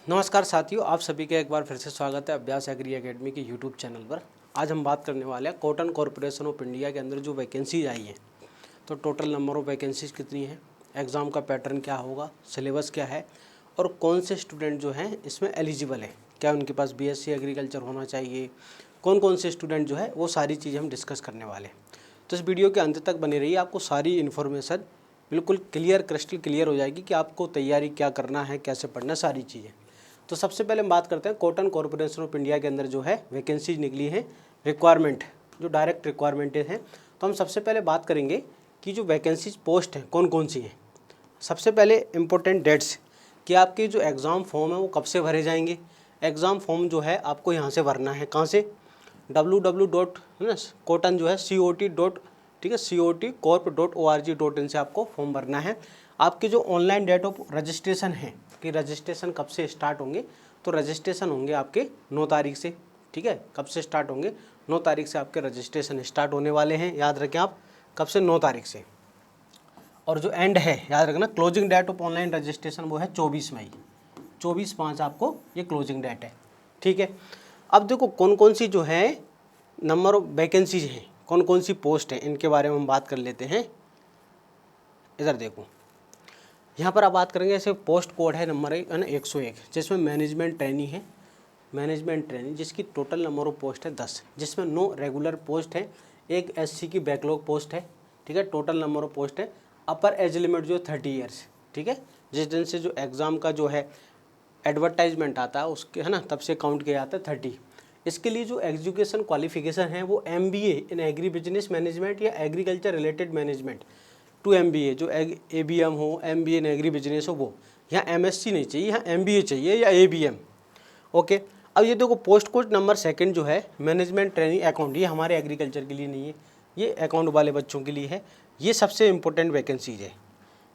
नमस्कार साथियों, आप सभी का एक बार फिर से स्वागत है अभ्यास एग्री एकेडमी के यूट्यूब चैनल पर। आज हम बात करने वाले हैं कॉटन कॉरपोरेशन ऑफ इंडिया के अंदर जो वैकेंसीज आई हैं, तो टोटल नंबर ऑफ वैकेंसीज कितनी है, एग्ज़ाम का पैटर्न क्या होगा, सिलेबस क्या है और कौन से स्टूडेंट जो हैं इसमें एलिजिबल है, क्या उनके पास बीएससी एग्रीकल्चर होना चाहिए, कौन कौन से स्टूडेंट जो है वो सारी चीज़ें हम डिस्कस करने वाले हैं। तो इस वीडियो के अंत तक बने रहिए, आपको सारी इन्फॉर्मेशन बिल्कुल क्लियर क्रिस्टल क्लियर हो जाएगी कि आपको तैयारी क्या करना है, कैसे पढ़ना, सारी चीज़ें। तो सबसे पहले हम बात करते हैं कॉटन कॉरपोरेशन ऑफ इंडिया के अंदर जो है वैकेंसीज निकली हैं, रिक्वायरमेंट जो डायरेक्ट रिक्वायरमेंट हैं। तो हम सबसे पहले बात करेंगे कि जो वैकेंसीज पोस्ट हैं कौन कौन सी हैं। सबसे पहले इम्पोर्टेंट डेट्स कि आपके जो एग्ज़ाम फॉर्म है वो कब से भरे जाएंगे। एग्ज़ाम फॉर्म जो है आपको यहाँ से भरना है, कहाँ से, www डॉट है ना कॉटन जो है COT डॉट ठीक है COTcorp.org.in से आपको फॉर्म भरना है। आपकी जो ऑनलाइन डेट ऑफ रजिस्ट्रेशन है कि रजिस्ट्रेशन कब से स्टार्ट होंगे, तो रजिस्ट्रेशन होंगे आपके 9 तारीख से। ठीक है, कब से स्टार्ट होंगे, 9 तारीख से आपके रजिस्ट्रेशन स्टार्ट होने वाले हैं। याद रखें आप, कब से, 9 तारीख से। और जो एंड है, याद रखना, closing date of online registration वो है 24 मई, 24/5 आपको ये क्लोजिंग डेट है। ठीक है, अब देखो कौन कौन सी जो है नंबर ऑफ वैकेंसीज हैं, कौन कौन सी पोस्ट हैं, इनके बारे में हम बात कर लेते हैं। इधर देखो, यहाँ पर आप बात करेंगे, ऐसे पोस्ट कोड है नंबर 101, जिसमें मैनेजमेंट ट्रेनी है, मैनेजमेंट ट्रेनी, जिसकी टोटल नंबर ऑफ पोस्ट है 10, जिसमें 9 रेगुलर पोस्ट है, एक SC की बैकलॉग पोस्ट है। ठीक है, टोटल नंबर ऑफ पोस्ट है। अपर एज लिमिट जो 30 ईयर्स। ठीक है, जिस दिन से जो एग्ज़ाम का जो है एडवर्टाइजमेंट आता है उसके है ना, तब से काउंट किया जाता है 30। इसके लिए जो एजुकेशन क्वालिफिकेशन है वो MBA in agri business management या agriculture related management to MBA, जो ABM हो, MBA इन एग्री बिजनेस हो वो। यहाँ MSc नहीं चाहिए, यहाँ MBA चाहिए या ABM। ओके, अब ये देखो पोस्ट कोड नंबर 2 जो है मैनेजमेंट ट्रेनिंग अकाउंट, ये हमारे एग्रीकल्चर के लिए नहीं है, ये अकाउंट वाले बच्चों के लिए है। ये सबसे इम्पोर्टेंट वैकेंसीज है।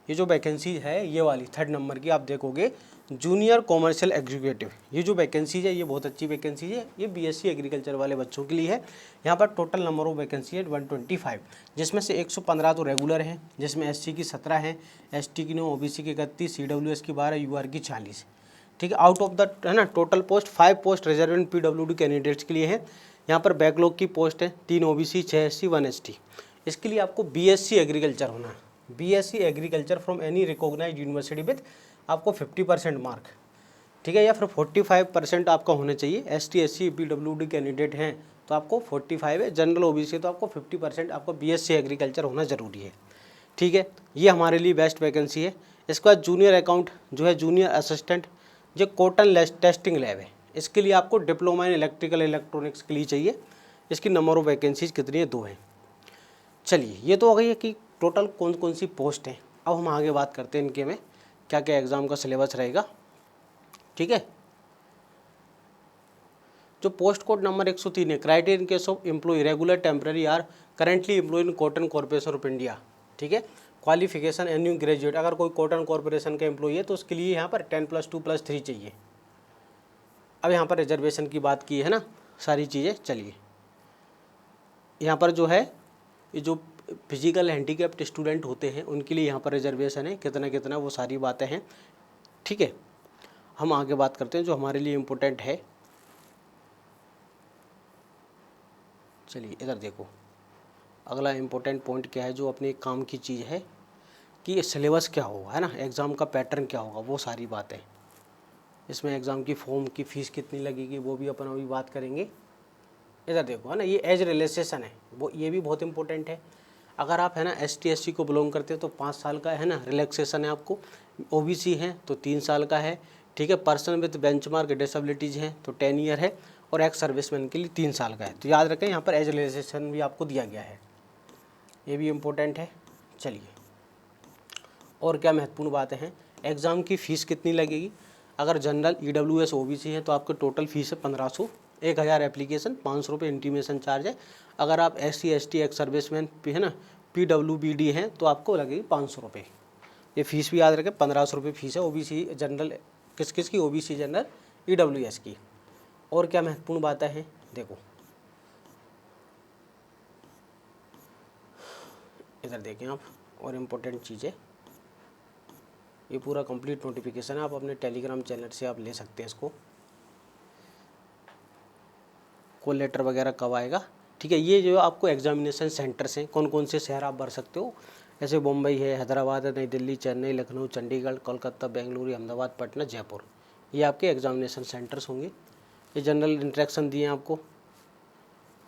ये जो वैकेंसी है ये वाली 3rd नंबर की आप देखोगे, जूनियर कॉमर्शियल एग्जीक्यूटिव, ये जो वैकेंसी है ये बहुत अच्छी वैकेंसी है, ये BSc एग्रीकल्चर वाले बच्चों के लिए है। यहाँ पर टोटल नंबर ऑफ वैकेंसी है 125, जिसमें से 115 तो रेगुलर हैं, जिसमें SC की 17 हैं, ST की 9, OBC की 31, CWS की 12, UR की 40। ठीक है, आउट ऑफ द है ना total post 5 post reserve PWD candidates के लिए है। यहाँ पर बैकलॉग की पोस्ट है 3 OBC, 6 SC, 1 ST। इसके लिए आपको BSc एग्रीकल्चर होना है, BSc agriculture from any recognised university with आपको 50% मार्क। ठीक है, या फिर 45% आपका होना चाहिए। ST SC PWD कैंडिडेट हैं तो आपको 45 है, जनरल OBC तो आपको 50% आपको BSc एग्रीकल्चर होना ज़रूरी है। ठीक है, ये हमारे लिए बेस्ट वैकेंसी है। इसके बाद जूनियर अकाउंट जो है, जूनियर असिस्टेंट, जो कॉटन टेस्टिंग लैब है, इसके लिए आपको डिप्लोमा इन इलेक्ट्रिकल इलेक्ट्रॉनिक्स के लिए चाहिए। इसकी नंबर ऑफ वैकेंसीज कितनी है, 2 है। चलिए, ये तो हो गई है कि टोटल कौन कौन सी पोस्ट हैं। अब हम आगे बात करते हैं इनके में क्या क्या एग्ज़ाम का सिलेबस रहेगा। ठीक है, जो पोस्ट कोड नंबर 103 है, criteria in case of employ regular temporary or currently employ in cotton corporation of India. ठीक है, क्वालिफिकेशन एन्यू ग्रेजुएट, अगर कोई कॉटन कॉर्पोरेशन का एम्प्लॉय है तो उसके लिए यहाँ पर 10+2+3 चाहिए। अब यहाँ पर रिजर्वेशन की बात की है ना, सारी चीज़ें। चलिए, यहाँ पर जो है ये जो फिजिकल हैंडीकैप्ड स्टूडेंट होते हैं उनके लिए यहाँ पर रिजर्वेशन है, कितना कितना, वो सारी बातें हैं। ठीक है, हम आगे बात करते हैं जो हमारे लिए इम्पोर्टेंट है। चलिए, इधर देखो, अगला इम्पोर्टेंट पॉइंट क्या है, जो अपने काम की चीज़ है कि सिलेबस क्या होगा, है ना, एग्ज़ाम का पैटर्न क्या होगा, वो सारी बातें। इसमें एग्ज़ाम की फॉर्म की फ़ीस कितनी लगेगी वो भी अपन अभी बात करेंगे। इधर देखो, है ना, ये एज रिलैक्सेशन है, वो ये भी बहुत इंपॉर्टेंट है। अगर आप है ना ST SC को बिलोंग करते हो तो 5 साल का है ना रिलैक्सेशन है आपको। OBC है तो 3 साल का है। ठीक है, पर्सन विद बेंचमार्क डिसेबिलिटीज़ हैं तो 10 ईयर है, और एक्स सर्विसमैन के लिए 3 साल का है। तो याद रखें, यहाँ पर एज रिलैक्सेशन भी आपको दिया गया है, ये भी इम्पोर्टेंट है। चलिए, और क्या महत्वपूर्ण बातें हैं, एग्ज़ाम की फ़ीस कितनी लगेगी। अगर जनरल EWS OBC है तो आपकी टोटल फ़ीस है 1500, 1000 एप्लीकेशन, 500 रुपये इंटीमेशन चार्ज है। अगर आप SC ST एक्स सर्विसमैन है ना PWBD हैं तो आपको लगेगी 500 रुपये। ये फ़ीस भी याद रखें, 1500 रुपये फ़ीस है। OBC जनरल किस किस की, OBC जनरल EWS की। और क्या महत्वपूर्ण बातें हैं, देखो इधर देखें आप, और इम्पोर्टेंट चीज़ें। ये पूरा कंप्लीट नोटिफिकेशन है, आप अपने टेलीग्राम चैनल से आप ले सकते हैं इसको। कॉल लेटर वगैरह कब आएगा, ठीक है। ये जो आपको एग्जामिनेशन सेंटर्स हैं, कौन कौन से शहर आप भर सकते हो, जैसे मुंबई है, हैदराबाद है, नई दिल्ली, चेन्नई, लखनऊ, चंडीगढ़, कोलकाता, बेंगलुरु, अहमदाबाद, पटना, जयपुर, ये आपके एग्जामिनेशन सेंटर्स होंगे। ये जनरल इंस्ट्रक्शन दिए हैं आपको।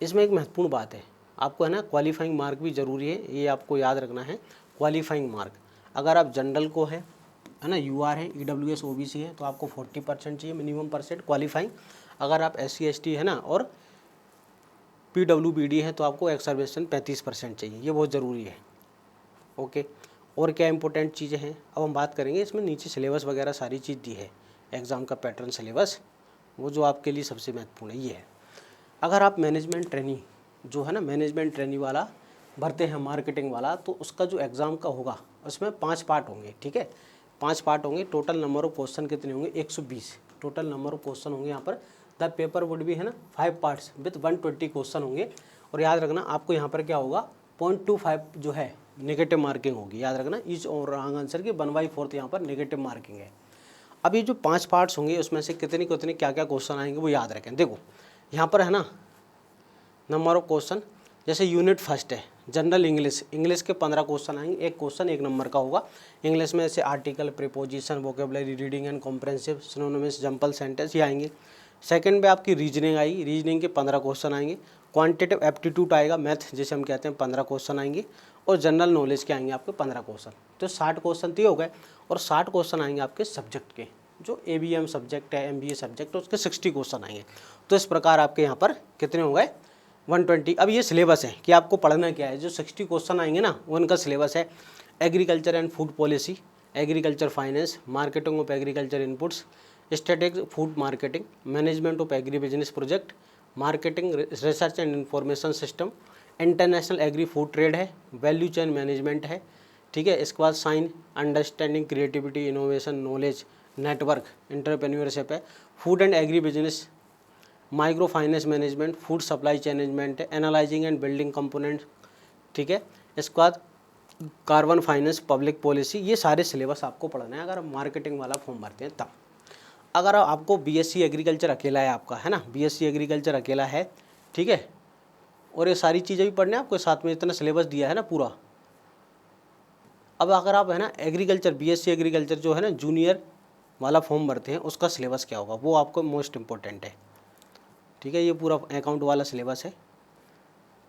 इसमें एक महत्वपूर्ण बात है, आपको है ना क्वालिफाइंग मार्क भी ज़रूरी है, ये आपको याद रखना है। क्वालिफाइंग मार्क, अगर आप जनरल को है ना, यूआर है, EWS OBC है, तो आपको 40% चाहिए मिनिमम परसेंट क्वालिफाइंग। अगर आप SC ST है ना और PWBD है तो आपको एक्सर्वेशन 35% चाहिए, ये बहुत ज़रूरी है। ओके, और क्या इंपॉर्टेंट चीज़ें हैं अब हम बात करेंगे। इसमें नीचे सिलेबस वगैरह सारी चीज़ दी है, एग्ज़ाम का पैटर्न सिलेबस, वो जो आपके लिए सबसे महत्वपूर्ण है ये है। अगर आप मैनेजमेंट ट्रेनी जो है ना, मैनेजमेंट ट्रेनी वाला भरते हैं, मार्केटिंग वाला, तो उसका जो एग्ज़ाम का होगा उसमें 5 पार्ट होंगे, ठीक है। 5 पार्ट होंगे। टोटल नंबर ऑफ क्वेश्चन कितने होंगे, 120 टोटल नंबर ऑफ क्वेश्चन होंगे यहाँ पर। द पेपर वुड भी है ना 5 पार्ट्स विथ 120 क्वेश्चन होंगे। और याद रखना आपको यहाँ पर क्या होगा, 0.25 जो है नेगेटिव मार्किंग होगी, याद रखना। ईच और रॉन्ग आंसर की 1/4 यहाँ पर नेगेटिव मार्किंग है। अब ये जो 5 पार्ट्स होंगे उसमें से कितने कितने क्या क्या क्वेश्चन आएंगे वो याद रखें। देखो यहाँ पर है ना नंबर ऑफ क्वेश्चन, जैसे यूनिट फर्स्ट है जनरल इंग्लिश, इंग्लिश के 15 क्वेश्चन आएंगे, एक क्वेश्चन 1 नंबर का होगा। इंग्लिश में जैसे article, preposition, vocabulary, reading and comprehensive, synonyms, jumble sentence, ये आएंगे। सेकंड पे आपकी रीजनिंग आई, रीजनिंग के 15 क्वेश्चन आएंगे। क्वांटिटेटिव एप्टीट्यूड आएगा, मैथ जिसे हम कहते हैं, 15 क्वेश्चन आएंगे। और जनरल नॉलेज के आएंगे आपके 15 क्वेश्चन। तो 60 क्वेश्चन तो हो गए। और 60 क्वेश्चन आएंगे आपके सब्जेक्ट के, जो ABM सब्जेक्ट है, MBA सब्जेक्ट है, उसके 60 क्वेश्चन आएंगे। तो इस प्रकार आपके यहाँ पर कितने हो गए, 120। अब ये सिलेबस है कि आपको पढ़ना क्या है। जो 60 क्वेश्चन आएंगे ना वो उनका सिलेबस है। Agriculture and food policy, agriculture finance, marketing of agriculture inputs, strategic food marketing, management of agri business project, marketing, research and information system, international agri food trade है, वैल्यू चेन मैनेजमेंट है, ठीक है। इसके बाद sign, understanding, creativity, innovation, knowledge, network, entrepreneurship है, food and agri business, micro finance management, food supply chain management है, analysing and building component, ठीक है। इसके बाद कार्बन फाइनेंस, पब्लिक पॉलिसी, ये सारे सिलेबस आपको पढ़ना है अगर आप मार्केटिंग वाला फॉर्म भरते हैं तब। अगर आपको BSc एग्रीकल्चर अकेला है आपका, है ना, BSc एग्रीकल्चर अकेला है, ठीक है, और ये सारी चीज़ें भी पढ़ने हैं आपको, साथ में इतना सिलेबस दिया है ना पूरा। अब अगर आप है ना एग्रीकल्चर, BSc एग्रीकल्चर जो है ना जूनियर वाला फॉर्म भरते हैं, उसका सिलेबस क्या होगा वो आपको मोस्ट इम्पोर्टेंट है, ठीक है। ये पूरा अकाउंट वाला सिलेबस है।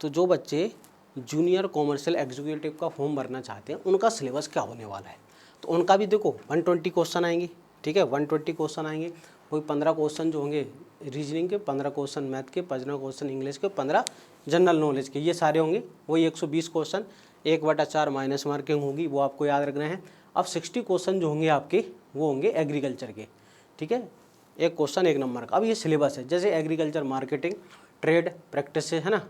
तो जो बच्चे जूनियर कॉमर्शियल एग्जीक्यूटिव का फॉर्म भरना चाहते हैं उनका सिलेबस क्या होने वाला है, तो उनका भी देखो 120 क्वेश्चन आएंगे, ठीक है। 120 क्वेश्चन आएंगे। कोई 15 क्वेश्चन जो होंगे रीजनिंग के, 15 क्वेश्चन मैथ के, 15 क्वेश्चन इंग्लिश के, 15 जनरल नॉलेज के, ये सारे होंगे। वही 120 क्वेश्चन, 1/4 माइनस मार्किंग होगी, वो आपको याद रखना है। अब 60 क्वेश्चन जो होंगे आपके वो होंगे एग्रीकल्चर के, ठीक है, एक क्वेश्चन 1 नंबर का। अब ये सिलेबस है, जैसे एग्रीकल्चर मार्केटिंग, ट्रेड प्रैक्टिस है ना,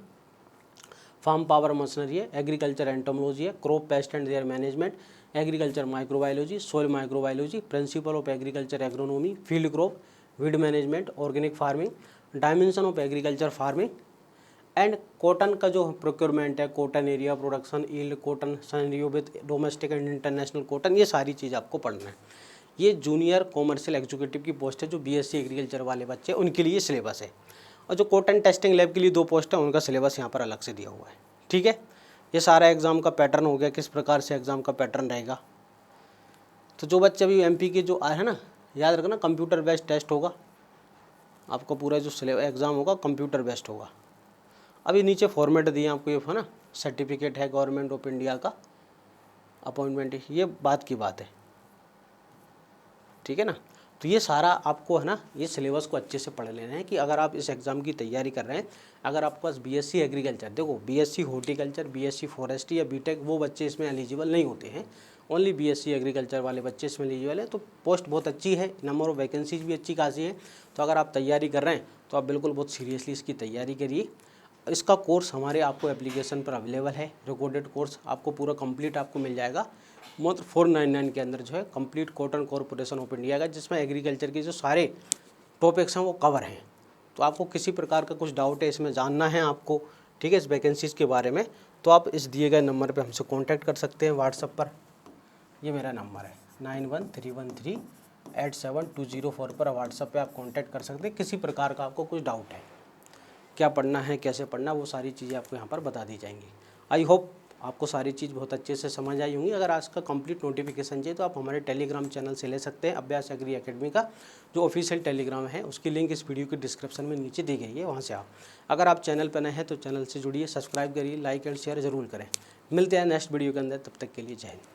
फार्म पावर मशीनरी है, एग्रीकल्चर एंटोमोलॉजी है, crop paste and there management, agriculture microbiology, soil microbiology, principle of agriculture agronomy, field crop, weed management, organic farming, dimension of agriculture farming and cotton का जो procurement है, cotton area production, yield, cotton Sanrio with domestic and international cotton, ये सारी चीज़ आपको पढ़ना है। ये junior commercial executive की पोस्ट है, जो BSc एग्रीकल्चर वाले बच्चे उनके लिए सिलेबस है। और जो कॉटन टेस्टिंग लैब के लिए 2 पोस्ट है उनका सिलेबस यहाँ पर अलग से दिया हुआ है, ठीक है। ये सारा एग्ज़ाम का पैटर्न हो गया, किस प्रकार से एग्ज़ाम का पैटर्न रहेगा। तो जो बच्चे अभी MP के जो आए हैं ना, याद रखना कंप्यूटर बेस्ड टेस्ट होगा आपका, पूरा जो एग्ज़ाम होगा कंप्यूटर बेस्ड होगा। अभी नीचे फॉर्मेट दिए आपको, ये है ना सर्टिफिकेट है गवर्नमेंट ऑफ इंडिया का, अपॉइंटमेंट, ये बात की बात है, ठीक है ना। तो ये सारा आपको है ना, ये सिलेबस को अच्छे से पढ़ लेना है कि अगर आप इस एग्ज़ाम की तैयारी कर रहे हैं, अगर आपके पास BSc एग्रीकल्चर, देखो BSc हॉर्टिकल्चर, BSc फॉरेस्ट्री या B.Tech, वो बच्चे इसमें एलिजिबल नहीं होते हैं, ओनली BSc एग्रीकल्चर वाले बच्चे इसमें एलिजिबल है। तो पोस्ट बहुत अच्छी है, नंबर ऑफ वैकेंसीज भी अच्छी खासी है। तो अगर आप तैयारी कर रहे हैं तो आप बिल्कुल बहुत सीरियसली इसकी तैयारी करिए। इसका कोर्स हमारे आपको एप्लीकेशन पर अवेलेबल है, रिकॉर्डेड कोर्स आपको पूरा कंप्लीट आपको मिल जाएगा मात्र 499 के अंदर, जो है complete cotton corporation of India का, जिसमें एग्रीकल्चर के जो सारे टॉपिक्स हैं वो कवर हैं। तो आपको किसी प्रकार का कुछ डाउट है, इसमें जानना है आपको, ठीक है, इस वैकेंसीज़ के बारे में, तो आप इस दिए गए नंबर पे हमसे कांटेक्ट कर सकते हैं व्हाट्सएप पर, ये मेरा नंबर है। 9131387204 पर व्हाट्सएप पे आप कांटेक्ट कर सकते हैं। किसी प्रकार का आपको कुछ डाउट है, क्या पढ़ना है, कैसे पढ़ना, वो सारी चीज़ें आपको यहाँ पर बता दी जाएंगी। आई होप आपको सारी चीज़ बहुत अच्छे से समझ आई होंगी। अगर आज का कंप्लीट नोटिफिकेशन चाहिए तो आप हमारे टेलीग्राम चैनल से ले सकते हैं। अभ्यास एग्री एकेडमी का जो ऑफिशियल टेलीग्राम है उसकी लिंक इस वीडियो के डिस्क्रिप्शन में नीचे दी गई है, वहाँ से आप अगर आप चैनल पर नए हैं तो चैनल से जुड़िए, सब्सक्राइब करिए, लाइक एंड शेयर ज़रूर करें। मिलते हैं नेक्स्ट वीडियो के अंदर, तब तक के लिए जय हिंद।